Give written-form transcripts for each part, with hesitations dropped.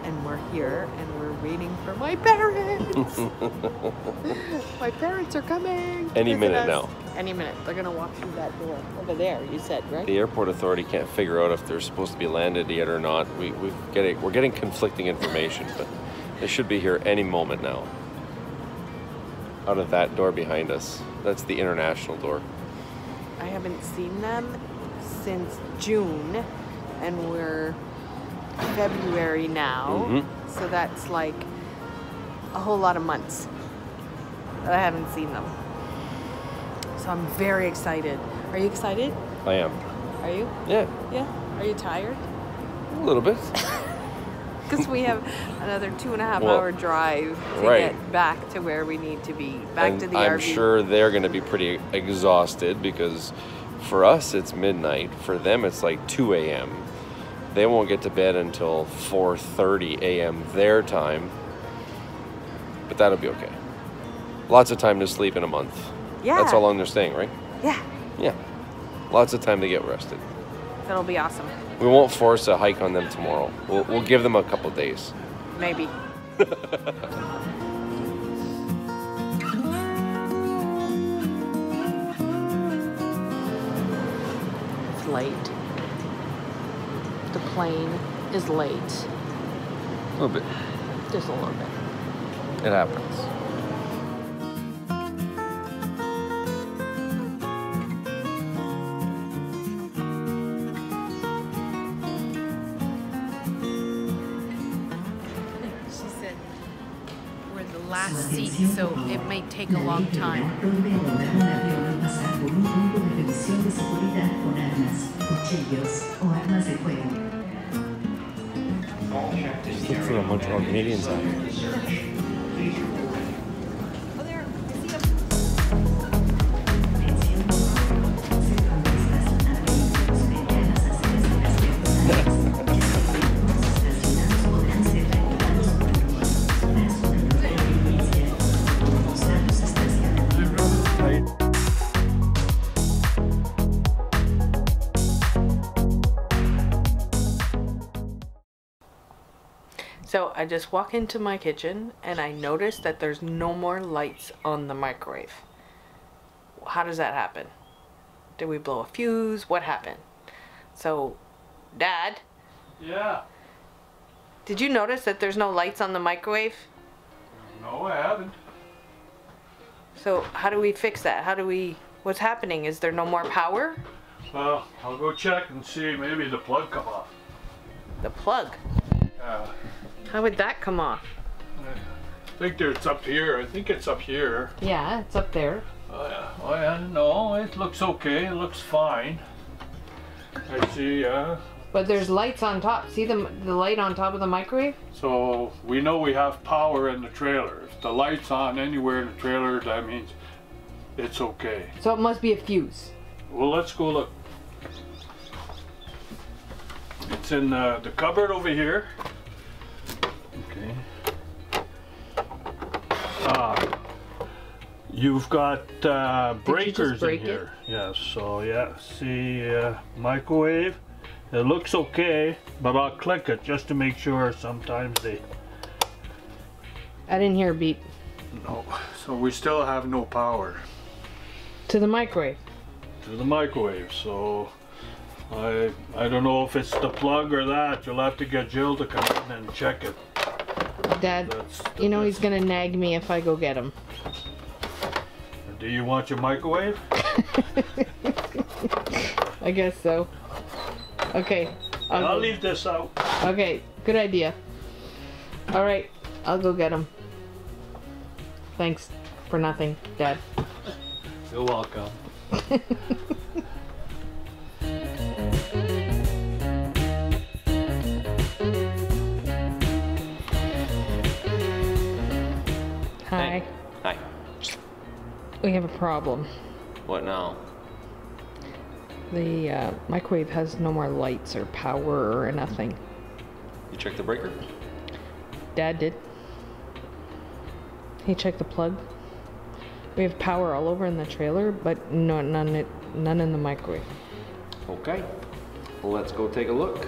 and we're here and we're waiting for my parents. My parents are coming. Any minute now. Any minute. They're gonna walk through that door over there. You said, right? The airport authority can't figure out if they're supposed to be landed yet or not. We're getting conflicting information, but they should be here any moment now. Out of that door behind us. That's the international door. I haven't seen them since June, and we're February now, so that's like a whole lot of months that I haven't seen them. So I'm very excited. Are you excited? I am. Are you? Yeah. Yeah? Are you tired? A little bit. Because we have another 2.5 hour drive to get back to where we need to be, back to the RV. I'm sure they're going to be pretty exhausted because for us it's midnight. For them it's like 2 a.m. They won't get to bed until 4:30 a.m. their time, but that'll be okay. Lots of time to sleep in a month. Yeah. That's how long they're staying, right? Yeah. Yeah. Lots of time to get rested. That'll be awesome. We won't force a hike on them tomorrow. We'll give them a couple days. Maybe. It's late. The plane is late. A little bit. Just a little bit. It happens. She said we're the last seat, so it may take a long time. Just look for a Montreal Canadians out here. Oh, there. I see them. So I just walk into my kitchen and I notice that there's no more lights on the microwave. How does that happen? Did we blow a fuse? What happened? So, Dad? Yeah. Did you notice that there's no lights on the microwave? No, I haven't. So how do we fix that? What's happening? Is there no more power? Well, I'll go check and see. Maybe the plug come off. The plug? Yeah. How would that come off? I think it's up here. I think it's up here. Yeah, it's up there. Oh yeah, no, it looks okay. It looks fine. I see, But there's lights on top. See the light on top of the microwave? so we know we have power in the trailer. If the light's on anywhere in the trailer, that means it's okay. So it must be a fuse. Well, let's go look. It's in the cupboard over here. Okay. You've got breakers in here. Yes, so yeah, see microwave. It looks okay, but I'll click it just to make sure. Sometimes they... I didn't hear a beep. No, so we still have no power. To the microwave? To the microwave, so I don't know if it's the plug or that. You'll have to get Jill to come in and check it. Dad, you know he's gonna nag me if I go get him. Do you want your microwave? I guess so. Okay. I'll leave this out. Okay, good idea. Alright, I'll go get him. Thanks for nothing, Dad. You're welcome. Hi. Hi. We have a problem. What now? The microwave has no more lights or power or nothing. You checked the breaker? Dad did. He checked the plug. We have power all over in the trailer, but none in the microwave. Okay. Well, let's go take a look.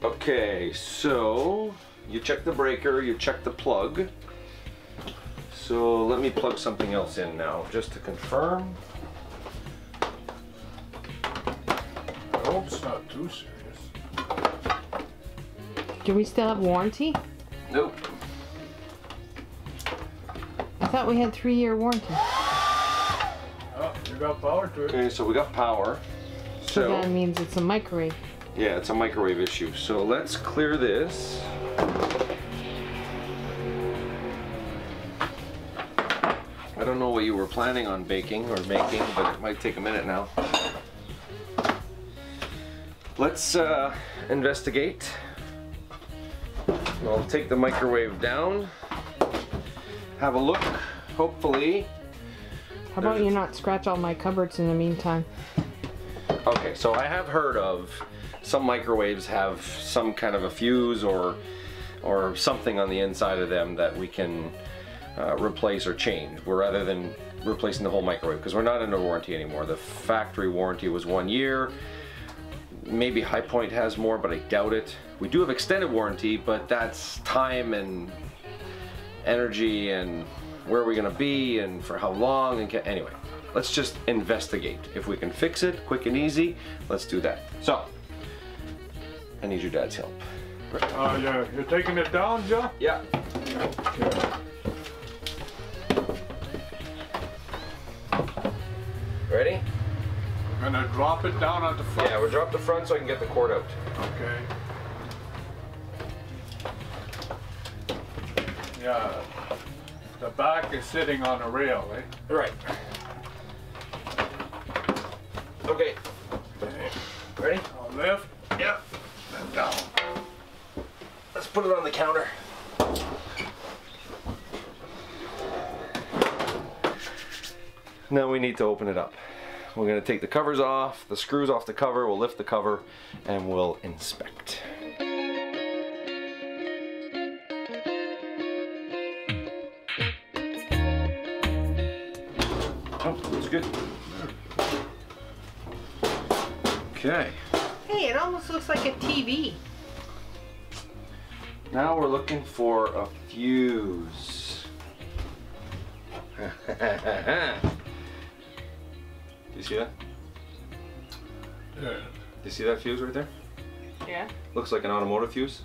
Okay, so you check the breaker, you check the plug. So let me plug something else in now, just to confirm. I hope it's not too serious. Do we still have warranty? Nope. I thought we had 3-year warranty. Oh, you got power to it. Okay, so we got power. So that means it's a microwave. Yeah, it's a microwave issue. So let's clear this. I don't know what you were planning on baking or making, but it might take a minute now. Let's investigate. I'll take the microwave down, have a look, hopefully. How about you not scratch all my cupboards in the meantime? Okay, so I have heard of some microwaves have some kind of a fuse or something on the inside of them that we can replace or change, rather than replacing the whole microwave, because we're not under warranty anymore. The factory warranty was 1 year. Maybe High Point has more, but I doubt it. We do have extended warranty, but that's time and energy and where are we gonna be and for how long, and anyway, let's just investigate. If we can fix it quick and easy, let's do that. So, I need your dad's help. You're taking it down, Joe? Yeah. Ready? I'm gonna drop it down at the front. Yeah, we'll drop the front so I can get the cord out. Okay. Yeah, the back is sitting on a rail, eh? Right. Okay. Ready? I'll lift. Yep. And down. Let's put it on the counter. Now we need to open it up. We're going to take the covers off, the screws off the cover, we'll lift the cover, and we'll inspect. Oh, that's good. Okay. Hey, it almost looks like a TV. Now we're looking for a fuse. Do you see that? Yeah. Do you see that fuse right there? Yeah. Looks like an automotive fuse.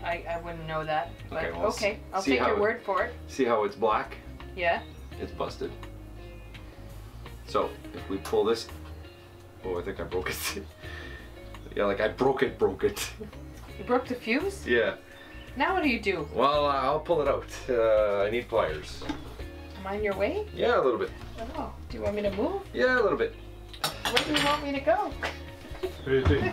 I wouldn't know that, but Okay, well, okay. I'll see take how your it- word for it. See how it's black? Yeah. It's busted. So if we pull this, oh, I think I broke it. Yeah, like I broke it. You broke the fuse? Yeah. Now what do you do? Well, I'll pull it out. I need pliers. Am I on your way? Yeah, a little bit. Oh, do you want me to move? Yeah, a little bit. Where do you want me to go? Easy.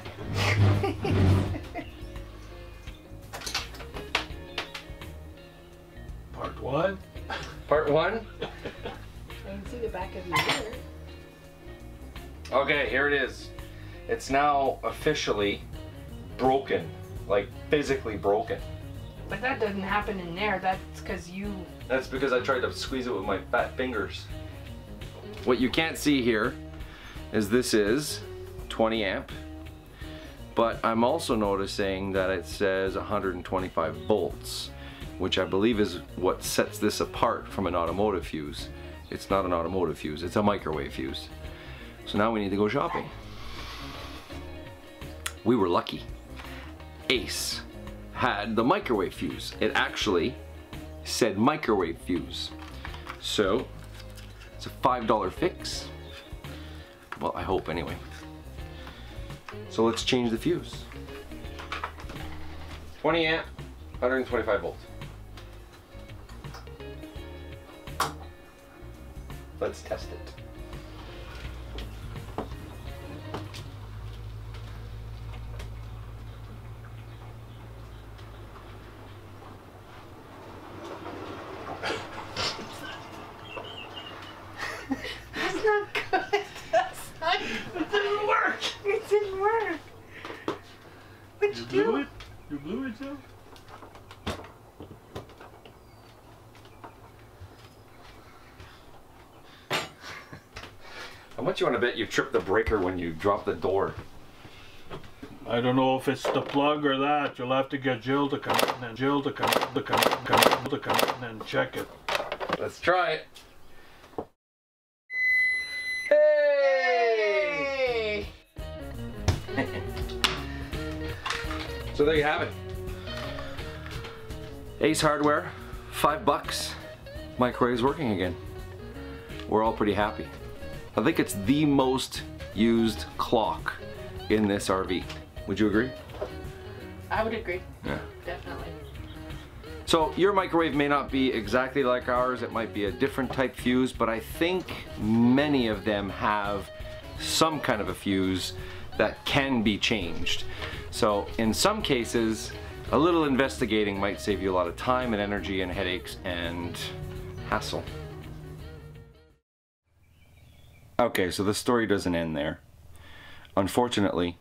Part one. Part one. I can see the back of your ear. Okay, here it is. It's now officially broken, like physically broken. But that doesn't happen in there. That's because you... That's because I tried to squeeze it with my fat fingers. What you can't see here is this is 20 amp, but I'm also noticing that it says 125 volts, which I believe is what sets this apart from an automotive fuse. It's not an automotive fuse, it's a microwave fuse. So now we need to go shopping. We were lucky. Ace had the microwave fuse. It actually said microwave fuse. So it's a $5 fix. Well, I hope anyway. So let's change the fuse. 20 amp, 125 volt. Let's test it. That's not good. That's not good. It didn't work. It didn't work. What'd you do? Blew it? You blew it, Joe? How much you want to bet you tripped the breaker when you dropped the door? I don't know if it's the plug or that. You'll have to get Jill to come in and Jill to come in and check it. Let's try it. Hey! So there you have it. Ace Hardware, $5. Microwave's working again. We're all pretty happy. I think it's the most used clock in this RV. Would you agree? I would agree. Yeah. Definitely. So your microwave may not be exactly like ours. It might be a different type fuse, but I think many of them have some kind of a fuse that can be changed. So in some cases, a little investigating might save you a lot of time and energy and headaches and hassle. Okay, so the story doesn't end there. Unfortunately,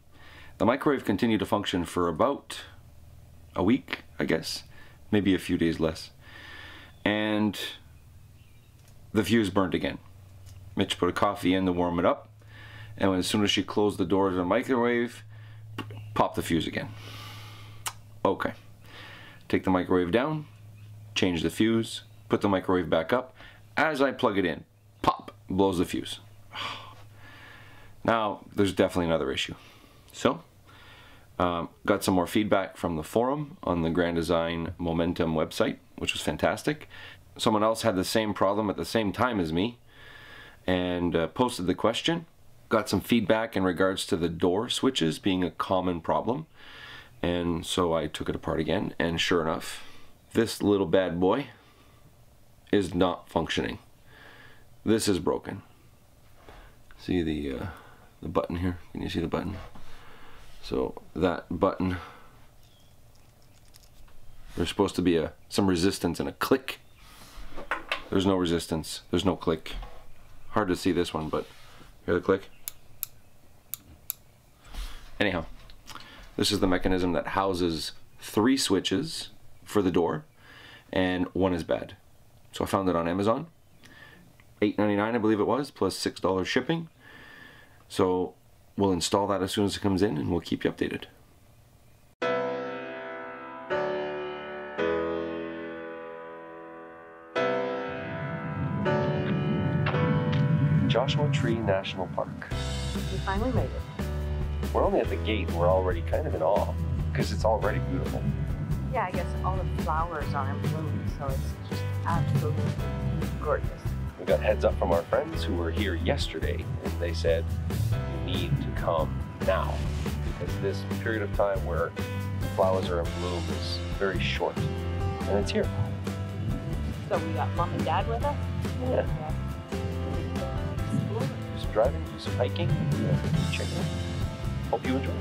the microwave continued to function for about a week, I guess, maybe a few days less. And the fuse burned again. Mitch put a coffee in to warm it up, and as soon as she closed the doors of the microwave, popped the fuse again. Okay, take the microwave down, change the fuse, put the microwave back up. As I plug it in, pop, blows the fuse. Now, there's definitely another issue. So, got some more feedback from the forum on the Grand Design Momentum website, which was fantastic. Someone else had the same problem at the same time as me and posted the question. Got some feedback in regards to the door switches being a common problem. And so I took it apart again, and sure enough, this little bad boy is not functioning. This is broken. See the button here? Can you see the button? So that button, there's supposed to be some resistance and a click. There's no resistance, there's no click. Hard to see this one, but hear the click? Anyhow, this is the mechanism that houses 3 switches for the door, and one is bad. So I found it on Amazon. $8.99 I believe it was, plus $6 shipping. So we'll install that as soon as it comes in, and we'll keep you updated. Joshua Tree National Park. We finally made it. We're only at the gate and we're already kind of in awe because it's already beautiful. Yeah, I guess all the flowers are in bloom, so it's just absolutely gorgeous. We got heads up from our friends who were here yesterday, and they said you need to come now because this period of time where flowers are in bloom is very short, and it's here. So we got Mom and Dad with us? Yeah. Do some driving, do some hiking, check it out. Hope you enjoy.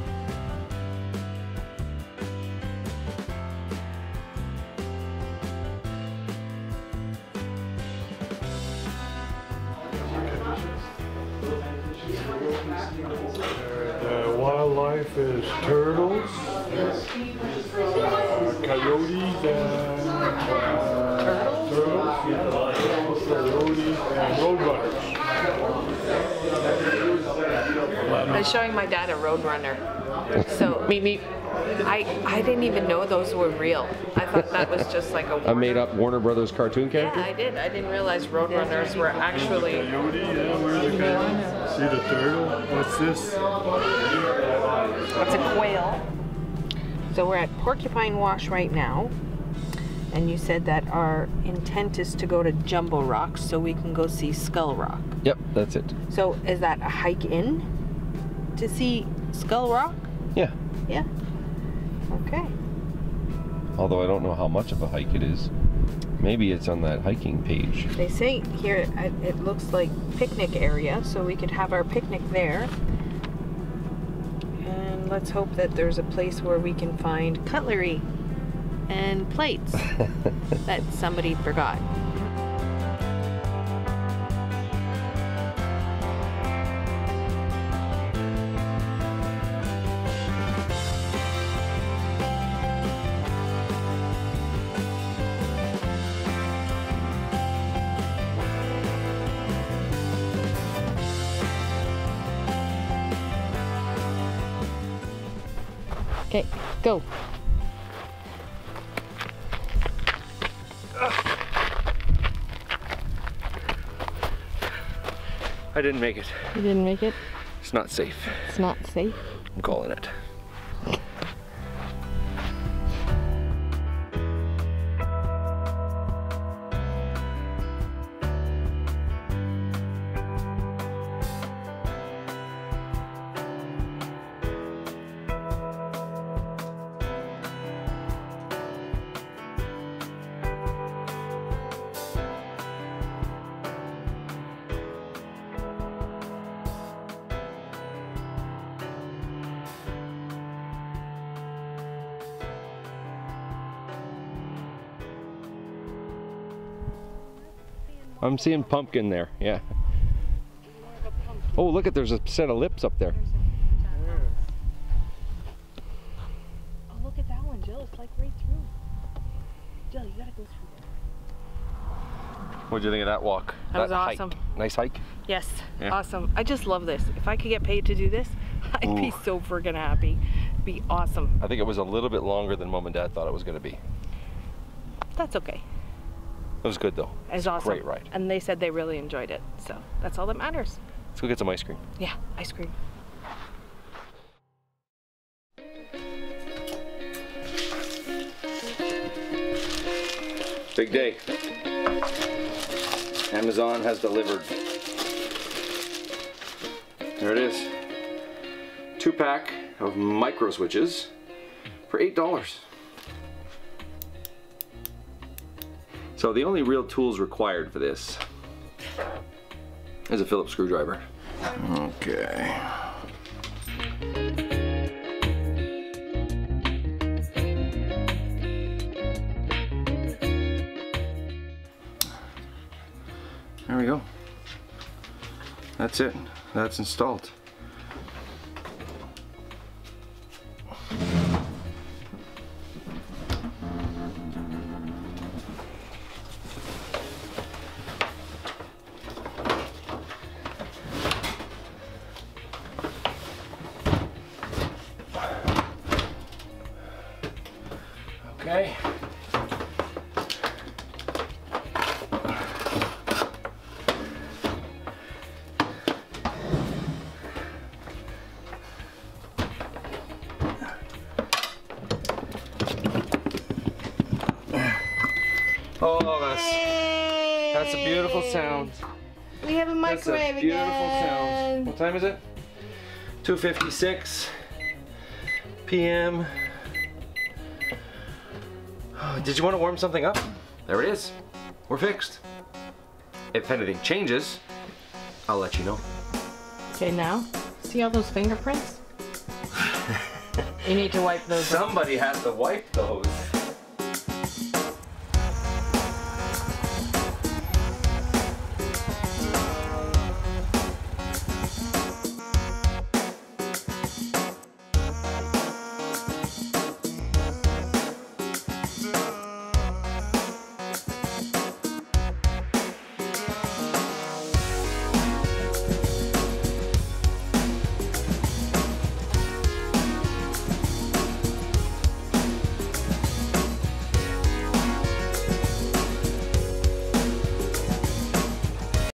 Wildlife is turtles, coyotes, and coyotes and roadrunners. I was showing my dad a Roadrunner. So Meet. I didn't even know those were real. I thought that was just like a made up Warner Brothers cartoon character? Yeah, I did. I didn't realize Roadrunners were actually... Coyote, yeah, where's the coyote? See the turtle? What's this? It's a quail. So we're at Porcupine Wash right now. And you said that our intent is to go to Jumbo Rocks so we can go see Skull Rock. Yep, that's it. So is that a hike in to see Skull Rock? Yeah. Yeah. Okay. Although I don't know how much of a hike it is. Maybe it's on that hiking page. They say here it looks like picnic area, so we could have our picnic there. And let's hope that there's a place where we can find cutlery and plates that somebody forgot. Okay, go. I didn't make it. You didn't make it? It's not safe. It's not safe? I'm calling it. I'm seeing pumpkin there, yeah. Oh, look at, there's a set of lips up there. Oh, look at that one, Jill. It's like right through. Jill, you gotta go through there. What'd you think of that walk? That was awesome. Hike. Nice hike? Yes, Yeah. awesome. I just love this. If I could get paid to do this, I'd be so friggin' happy. It'd be awesome. I think it was a little bit longer than Mom and Dad thought it was going to be. That's okay. It was good though. It was awesome. Great ride. And they said they really enjoyed it. So that's all that matters. Let's go get some ice cream. Yeah, ice cream. Big day. Amazon has delivered. There it is. 2-pack of micro switches for $8. So the only real tools required for this is a Phillips screwdriver. Okay. There we go. That's it. That's installed. Okay. Oh, that's a beautiful sound. We have a microwave That's a beautiful again. sound. What time is it? 2:56 p.m. Did you want to warm something up? There it is. We're fixed. If anything changes, I'll let you know. Okay, now, see all those fingerprints? You need to wipe those. Somebody has to wipe those.